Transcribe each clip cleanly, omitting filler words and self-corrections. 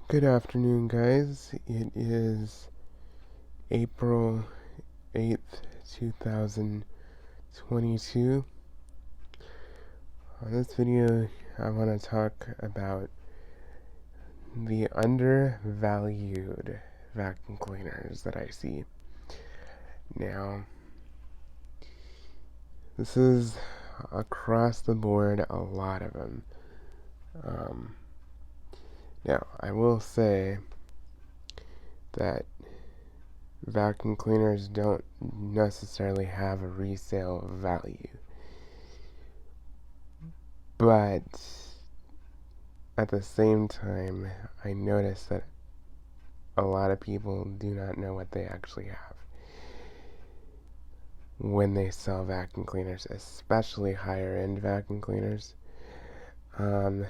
Good afternoon, guys. It is April 8th, 2022. On this video, I want to talk about the undervalued vacuum cleaners that I see. Now, this is across the board, a lot of them. Now, I will say that vacuum cleaners don't necessarily have a resale value. But at the same time, I notice that a lot of people do not know what they actually have when they sell vacuum cleaners, especially higher end vacuum cleaners. And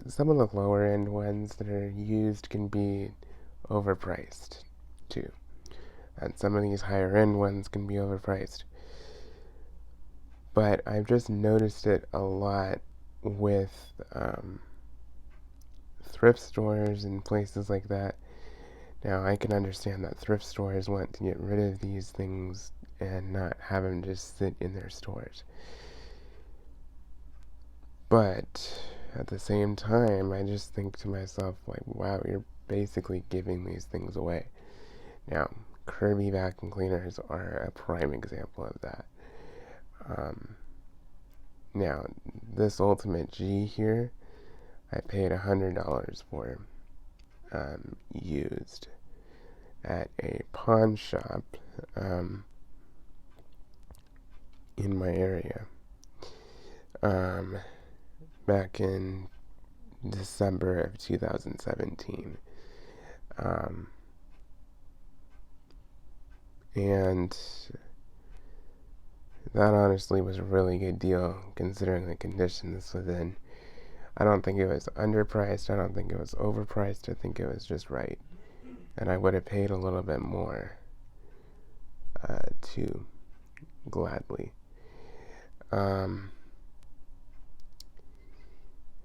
some of the lower end ones that are used can be overpriced too. And some of these higher end ones can be overpriced. But I've just noticed it a lot with thrift stores and places like that. Now, I can understand that thrift stores want to get rid of these things and not have them just sit in their stores. But at the same time, I just think to myself, like, wow, you're basically giving these things away. Now, Kirby vacuum cleaners are a prime example of that. Now, this Ultimate G here, I paid $100 for used at a pawn shop in my area back in December of 2017. And that honestly was a really good deal considering the condition this was in. I don't think it was underpriced. I don't think it was overpriced. I think it was just right. And I would have paid a little bit more too, gladly.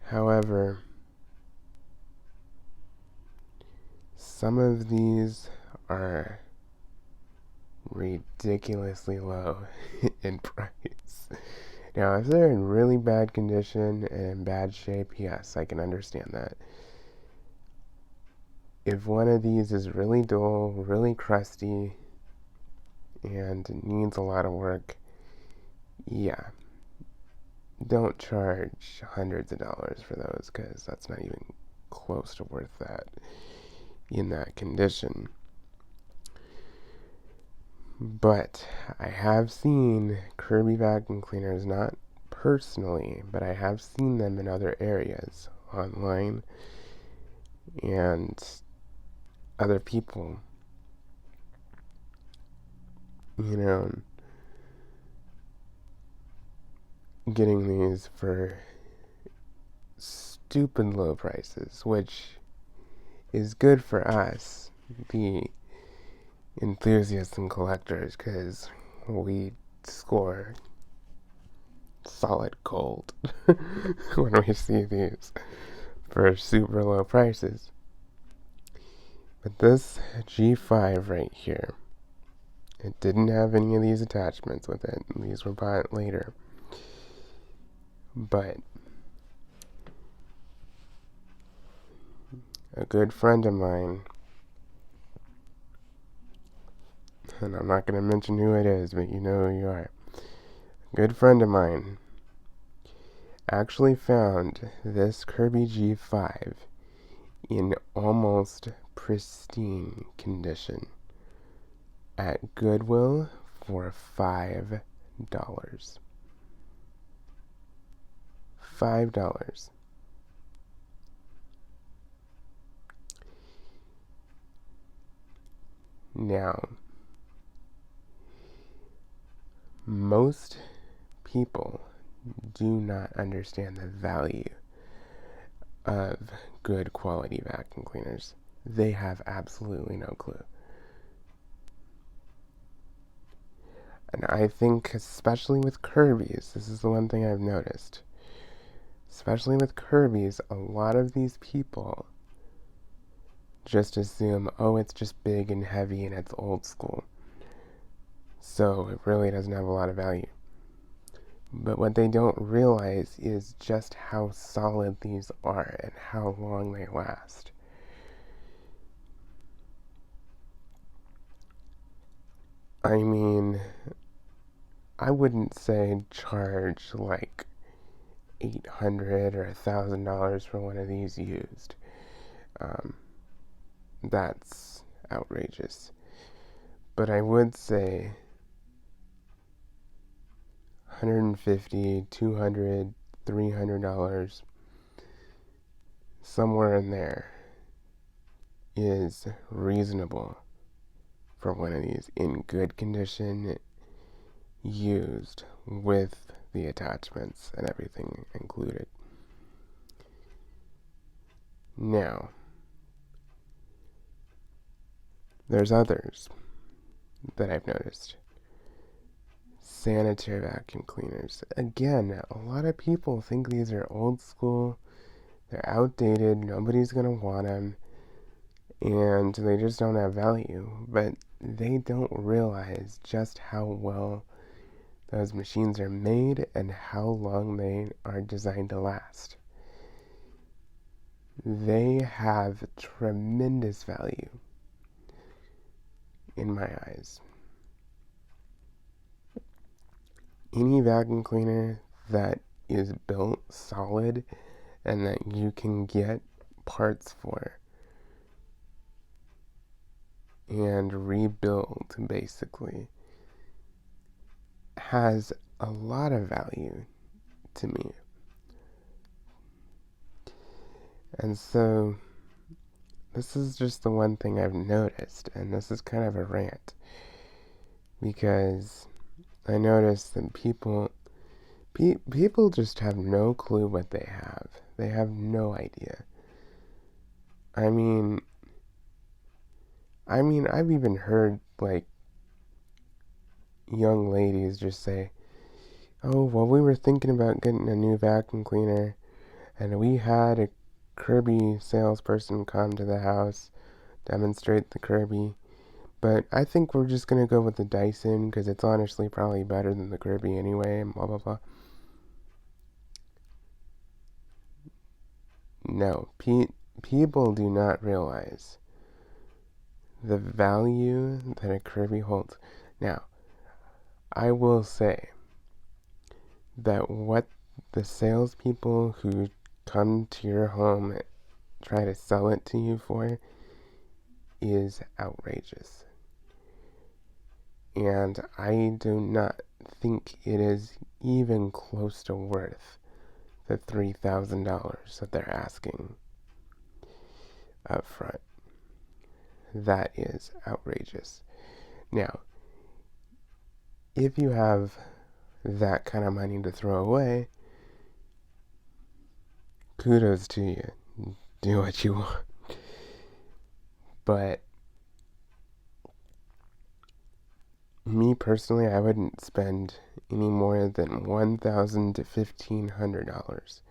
However, some of these are ridiculously low in price. Now, if they're in really bad condition and in bad shape, yes, I can understand that. If one of these is really dull, really crusty, and needs a lot of work, yeah, don't charge hundreds of dollars for those, because that's not even close to worth that in that condition. But I have seen Kirby vacuum cleaners, not personally, but I have seen them in other areas online, and other people, getting these for stupid low prices, which is good for us, the enthusiasts and collectors, because we score solid gold when we see these for super low prices. But this G5 right here, it didn't have any of these attachments with it. These were bought later. But a good friend of mine, and I'm not going to mention who it is, but you know who you are. A good friend of mine actually found this Kirby G5 in almost pristine condition at Goodwill for $5. $5. Now, most people do not understand the value of good quality vacuum cleaners. They have absolutely no clue. And I think, especially with Kirby's, this is the one thing I've noticed. especially with Kirby's, a lot of these people just assume, oh, it's just big and heavy and it's old school, so it really doesn't have a lot of value. But what they don't realize is just how solid these are and how long they last. I mean, I wouldn't say charge like $800 or $1,000 for one of these used. That's outrageous. But I would say $150, $200, $300, somewhere in there is reasonable for one of these in good condition, used with the attachments and everything included. Now, there's others that I've noticed. Sanitary vacuum cleaners. Again, a lot of people think these are old school, they're outdated, nobody's gonna want them, and they just don't have value. But they don't realize just how well those machines are made and how long they are designed to last. They have tremendous value in my eyes. Any vacuum cleaner that is built solid and that you can get parts for and rebuild basically has a lot of value to me. And so this is just the one thing I've noticed, and this is kind of a rant, because I noticed that people just have no clue what they have. They have no idea. I mean, I've even heard like young ladies just say, "Oh, well, we were thinking about getting a new vacuum cleaner, and we had a Kirby salesperson come to the house, demonstrate the Kirby, but I think we're just gonna go with the Dyson because it's honestly probably better than the Kirby anyway," and blah blah blah. No, people do not realize the value that a Kirby holds. Now, I will say that what the salespeople who come to your home try to sell it to you for is outrageous. And I do not think it is even close to worth the $3,000 that they're asking up front. That is outrageous. Now, if you have that kind of money to throw away, kudos to you. Do what you want. But me personally, I wouldn't spend any more than $1,000 to $1,500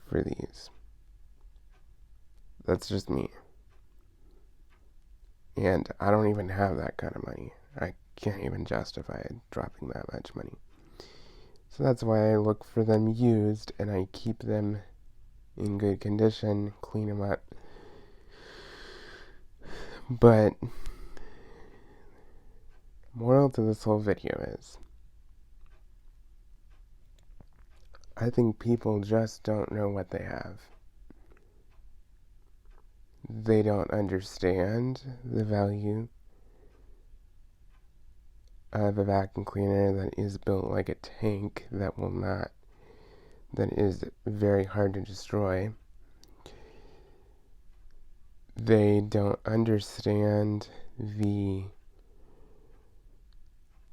for these. That's just me. And I don't even have that kind of money. I can't even justify dropping that much money. So that's why I look for them used and I keep them in good condition, clean them up. But moral to this whole video is, I think people just don't know what they have. They don't understand the value of a vacuum cleaner that is built like a tank that is very hard to destroy. They don't understand the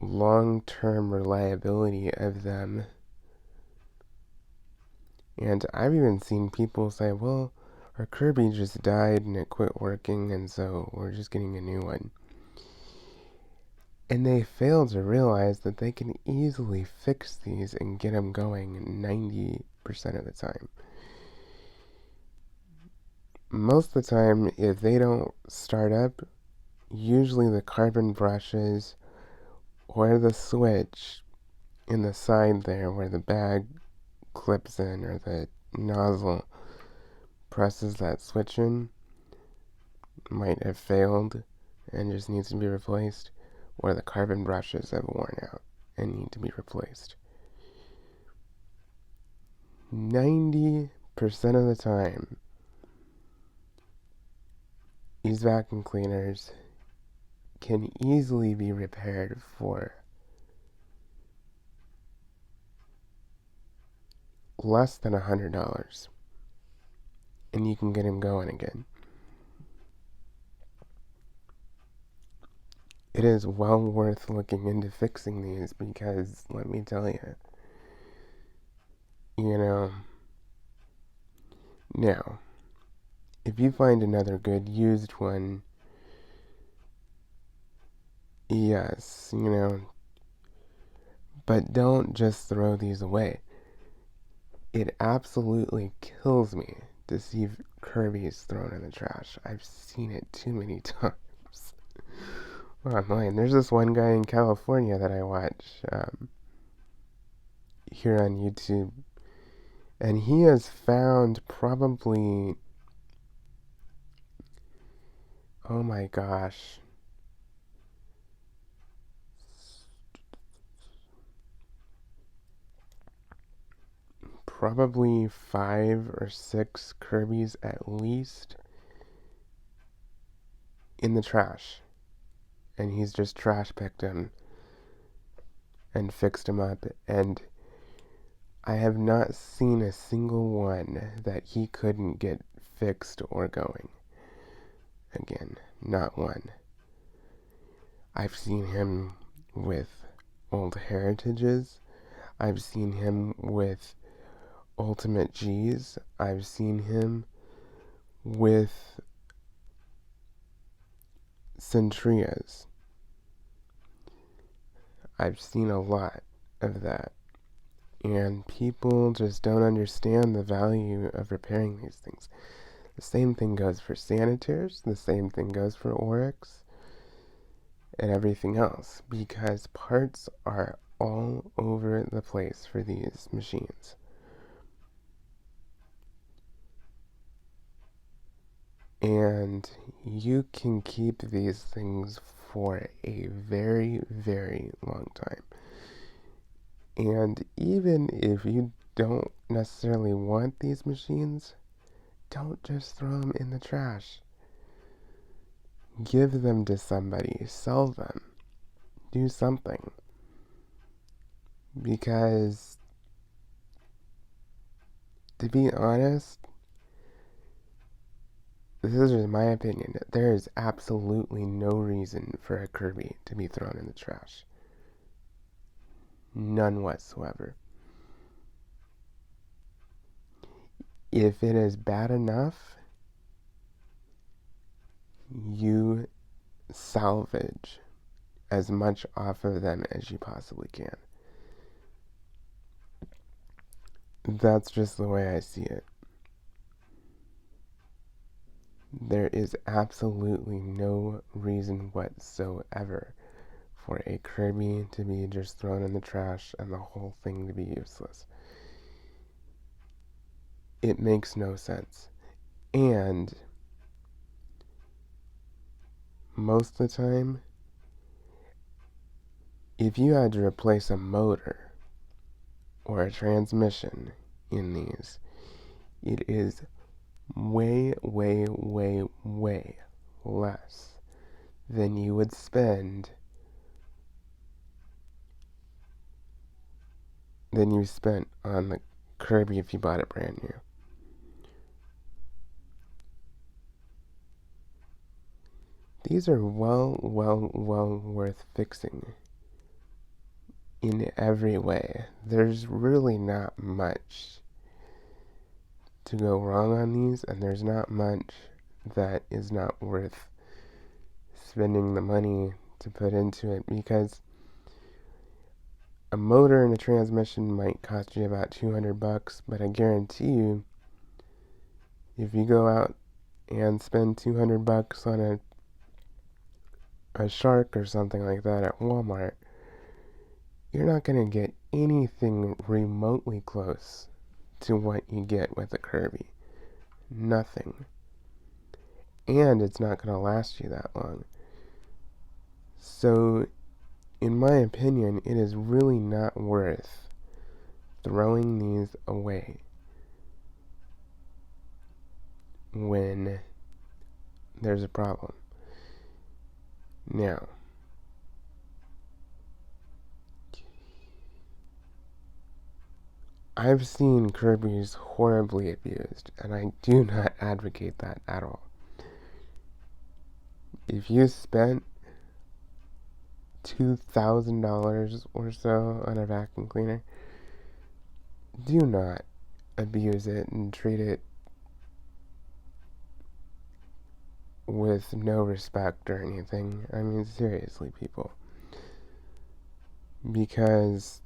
long-term reliability of them. And I've even seen people say, well, our Kirby just died and it quit working, and so we're just getting a new one. And they fail to realize that they can easily fix these and get them going 90% of the time. Most of the time, if they don't start up, usually the carbon brushes or the switch in the side there where the bag clips in or the nozzle presses that switch in might have failed and just needs to be replaced, or the carbon brushes have worn out and need to be replaced. 90% of the time, these vacuum cleaners can easily be repaired for less than $100, and you can get them going again. It is well worth looking into fixing these because, let me tell you, now, if you find another good used one, yes, but don't just throw these away. It absolutely kills me to see Kirby's thrown in the trash. I've seen it too many times online. There's this one guy in California that I watch here on YouTube, and he has found probably, oh my gosh, probably 5 or 6 Kirby's at least in the trash. And he's just trash picked them and fixed them up. And I have not seen a single one that he couldn't get fixed or going again. Not one. I've seen him with old Heritages. I've seen him with Ultimate G's. I've seen him with Centrias. I've seen a lot of that. And people just don't understand the value of repairing these things. The same thing goes for sanitaires. The same thing goes for Oryx and everything else. Because parts are all over the place for these machines. And you can keep these things for a very, very long time. And even if you don't necessarily want these machines, don't just throw them in the trash. Give them to somebody. Sell them. Do something. Because, to be honest, this is just my opinion. There is absolutely no reason for a Kirby to be thrown in the trash. None whatsoever. If it is bad enough, you salvage as much off of them as you possibly can. That's just the way I see it. There is absolutely no reason whatsoever for a Kirby to be just thrown in the trash and the whole thing to be useless. It makes no sense. And most of the time, if you had to replace a motor or a transmission in these, it is way, way, way, way less than you would spend than you spent on the Kirby if you bought it brand new. These are well worth fixing in every way. There's really not much to go wrong on these, and there's not much that is not worth spending the money to put into it, because a motor and a transmission might cost you about $200, but I guarantee you, if you go out and spend $200 on a shark or something like that at Walmart, you're not going to get anything remotely close to what you get with a Kirby. Nothing. And it's not going to last you that long. So, in my opinion, it is really not worth throwing these away when there's a problem. Now, I've seen Kirby's horribly abused, and I do not advocate that at all. If you spent $2,000 or so on a vacuum cleaner, do not abuse it and treat it with no respect or anything. I mean, seriously, people. Because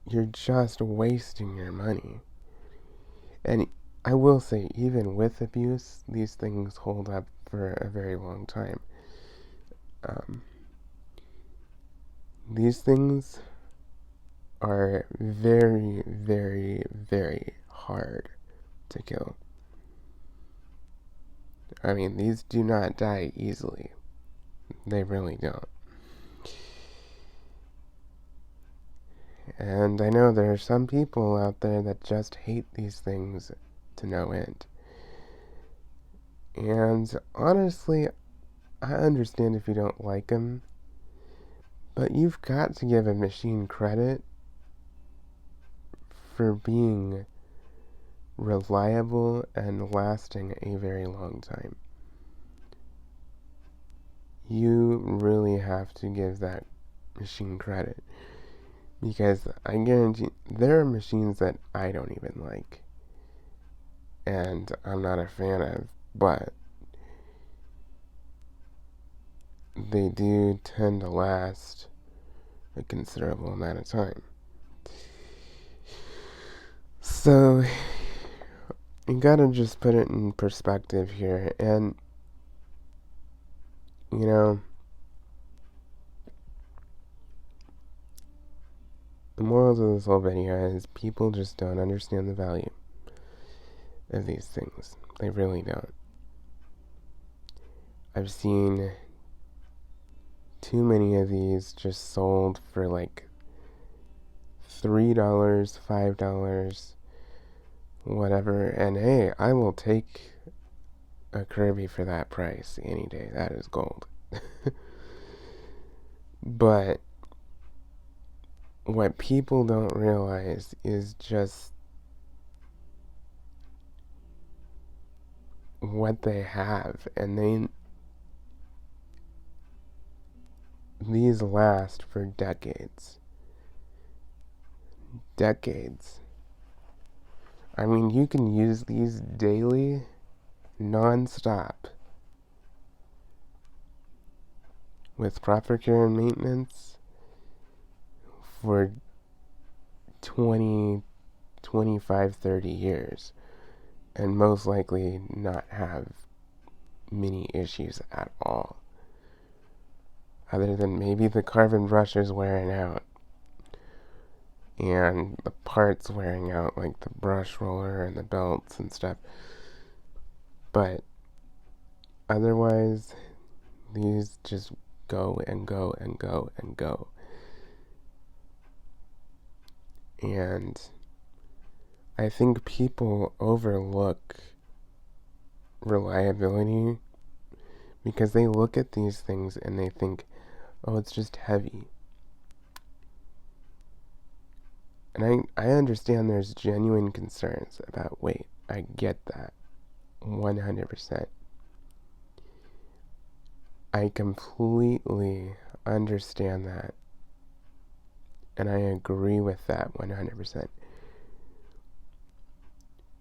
you're just wasting your money. And I will say, even with abuse, these things hold up for a very long time. These things are very, very, very hard to kill. I mean, these do not die easily. They really don't. And I know there are some people out there that just hate these things to no end. And honestly, I understand if you don't like them, but you've got to give a machine credit for being reliable and lasting a very long time. You really have to give that machine credit, because I guarantee there are machines that I don't even like and I'm not a fan of, but they do tend to last a considerable amount of time. So you gotta just put it in perspective here, and you know, the morals of this whole video is people just don't understand the value of these things. They really don't. I've seen too many of these just sold for like $3, $5, whatever, and hey, I will take a Kirby for that price any day. That is gold. But what people don't realize is just what they have, and these last for decades. Decades. I mean, you can use these daily, non-stop, with proper care and maintenance for 20, 25, 30 years, and most likely not have many issues at all, other than maybe the carbon brush is wearing out and the parts wearing out, like the brush roller and the belts and stuff. But otherwise, these just go and go and go and go. And I think people overlook reliability because they look at these things and they think, oh, it's just heavy. And I understand there's genuine concerns about weight. I get that 100%. I completely understand that, and I agree with that 100%.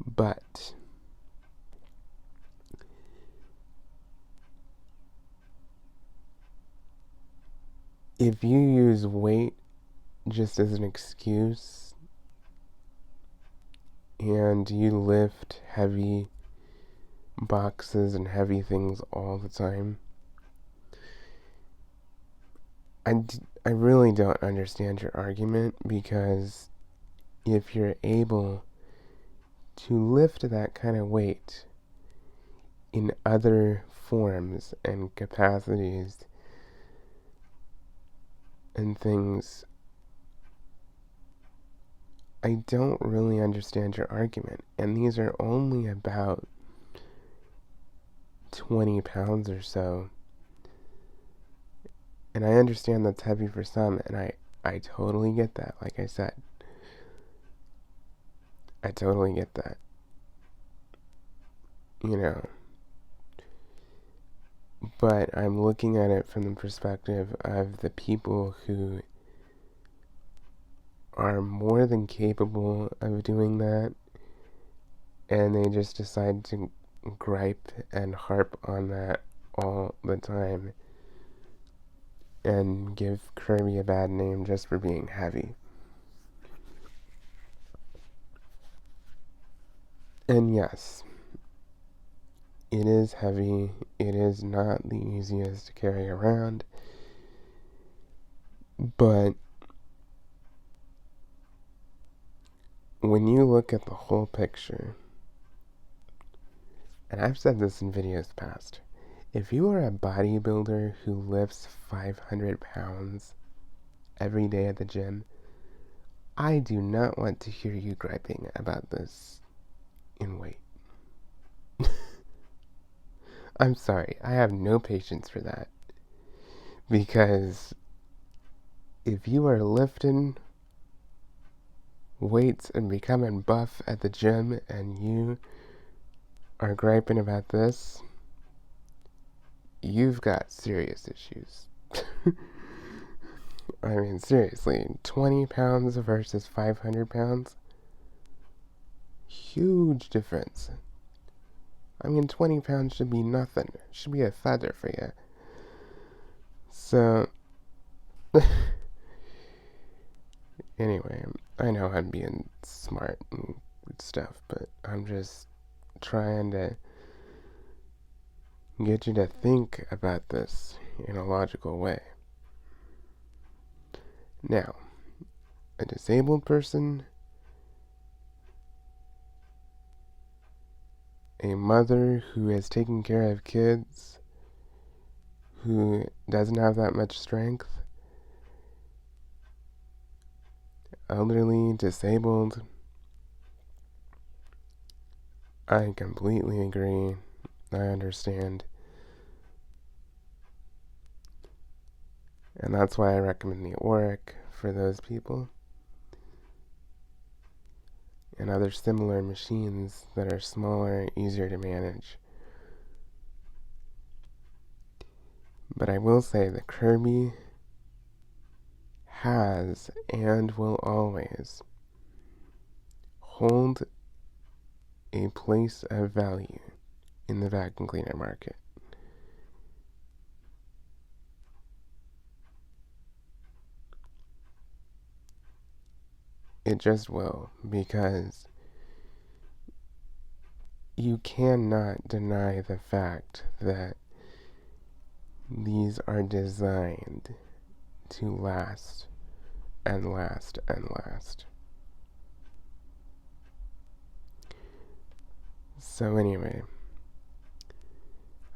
But if you use weight just as an excuse and you lift heavy boxes and heavy things all the time, I really don't understand your argument, because if you're able to lift that kind of weight in other forms and capacities and things, I don't really understand your argument. And these are only about 20 pounds or so. And I understand that's heavy for some, and I totally get that. Like I said, I totally get that. You know, but I'm looking at it from the perspective of the people who are more than capable of doing that, and they just decide to gripe and harp on that all the time and give Kirby a bad name just for being heavy. And yes, it is heavy. It is not the easiest to carry around, but when you look at the whole picture, and I've said this in videos past, if you are a bodybuilder who lifts 500 pounds every day at the gym, I do not want to hear you griping about this in weight. I'm sorry, I have no patience for that. Because if you are lifting weights and becoming buff at the gym and you are griping about this, you've got serious issues. I mean, seriously, 20 pounds versus 500 pounds? Huge difference. I mean, 20 pounds should be nothing. It should be a feather for you. So, anyway, I know I'm being smart and stuff, but I'm just trying to get you to think about this in a logical way. Now, a disabled person, a mother who is taking care of kids, who doesn't have that much strength, elderly, disabled, I completely agree. I understand. And that's why I recommend the Auric for those people. And other similar machines that are smaller, easier to manage. But I will say that Kirby has and will always hold a place of value in the vacuum cleaner market. It just will, because you cannot deny the fact that these are designed to last and last and last. So anyway,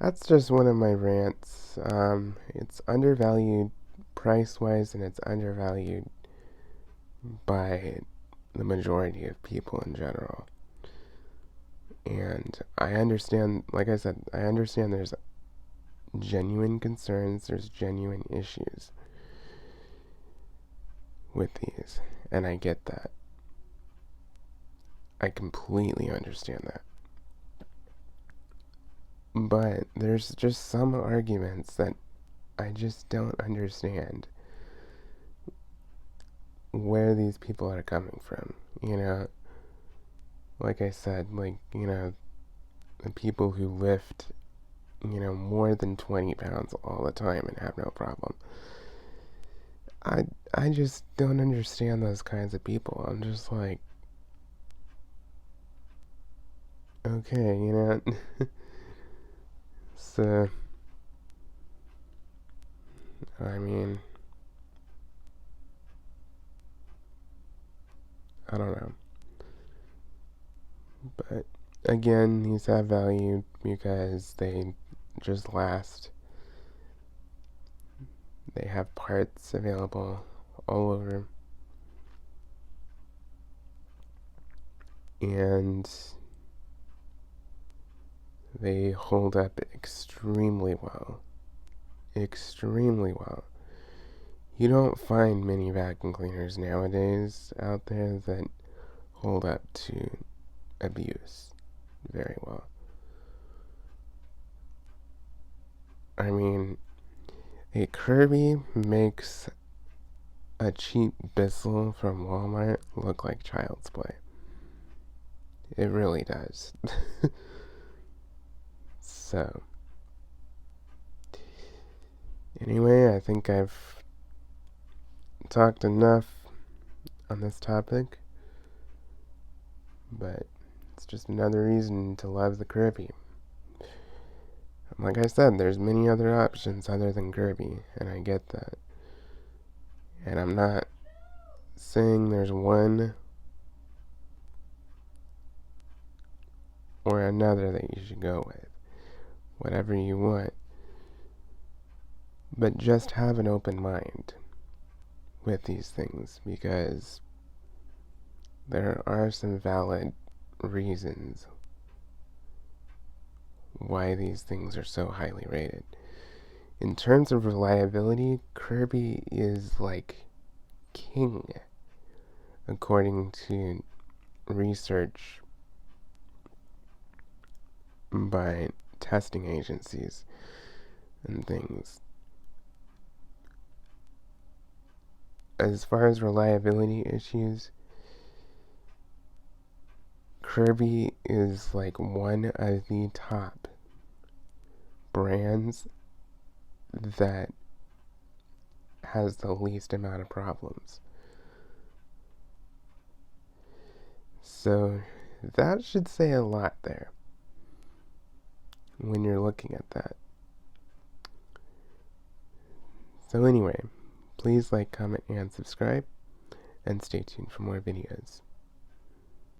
that's just one of my rants. It's undervalued price-wise, and it's undervalued by the majority of people in general. And I understand, like I said, I understand there's genuine concerns, there's genuine issues with these, and I get that. I completely understand that. But there's just some arguments that I just don't understand where these people are coming from, you know? Like I said, like, you know, the people who lift, you know, more than 20 pounds all the time and have no problem. I I just don't understand those kinds of people. I'm just like, okay, so I mean, I don't know. But again, these have value because they just last. They have parts available all over. And they hold up extremely well. Extremely well. You don't find many vacuum cleaners nowadays out there that hold up to abuse very well. I mean, a Kirby makes a cheap Bissell from Walmart look like child's play. It really does. So, anyway, I think I've talked enough on this topic, but it's just another reason to love the Kirby. Like I said, there's many other options other than Kirby, and I get that. And I'm not saying there's one or another that you should go with. Whatever you want. But just have an open mind with these things, because there are some valid reasons why these things are so highly rated. In terms of reliability, Kirby is like king, according to research by testing agencies and things. As far as reliability issues, Kirby is like one of the top brands that has the least amount of problems. So that should say a lot there when you're looking at that. So anyway, please like, comment, and subscribe, and stay tuned for more videos.